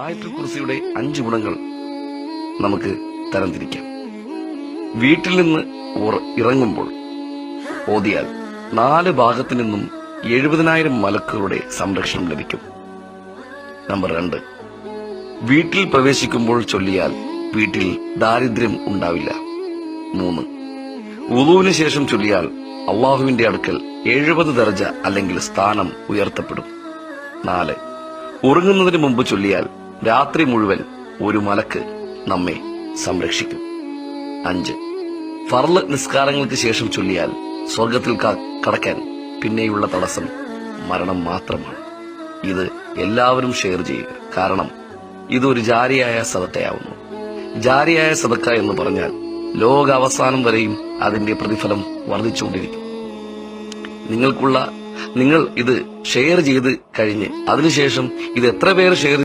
ആയത്തുൽ കുർസിയുടെ 5 ഗുണങ്ങൾ നമുക്ക് തരംതിരിക്കാം. വീട്ടിൽ നിന്ന് ഇറങ്ങുമ്പോൾ ഓതിയാൽ 4 ഭാഗത്തു നിന്നും 70,000 മലക്കുകളുടെ സംരക്ഷണം ലഭിക്കും. നമ്പർ 2, വീട്ടിൽ പ്രവേശിക്കുമ്പോൾ ചൊല്ലിയാൽ വീട്ടിൽ ദാരിദ്ര്യം ഉണ്ടാവില്ല. 3, വുളൂവിന് ശേഷം ചൊല്ലിയാൽ അള്ളാഹുവിന്റെ അടുക്കൽ 70 ദർജ അല്ലെങ്കിൽ സ്ഥാനം ഉയർത്തപ്പെടും. 4, ഉറങ്ങുന്നതിന് മുമ്പ് ചൊല്ലിയാൽ രാത്രി മുഴുവൻ ഒരു മലക്ക് നമ്മെ സംരക്ഷിക്കും. 5, ഫർള് നിസ്കാരങ്ങൾക്ക് ശേഷം ചൊല്ലിയാൽ സ്വർഗത്തിൽ കടക്കാൻ പിന്നെയുള്ള തടസ്സം മരണം മാത്രമാണ്. ഇത് എല്ലാവരും ഷെയർ ചെയ്യുക, കാരണം ഇതൊരു ജാരിയായ സദക്കയാവുന്നു. ജാരിയായ സദക്ക എന്ന് പറഞ്ഞാൽ ലോക അവസാനം വരെയും അതിന്റെ പ്രതിഫലം വർദ്ധിച്ചുകൊണ്ടിരിക്കും. നിങ്ങൾ ഇത് ഷെയർ ചെയ്ത് കഴിഞ്ഞ് അതിനുശേഷം ഇത് എത്ര പേർ ഷെയർ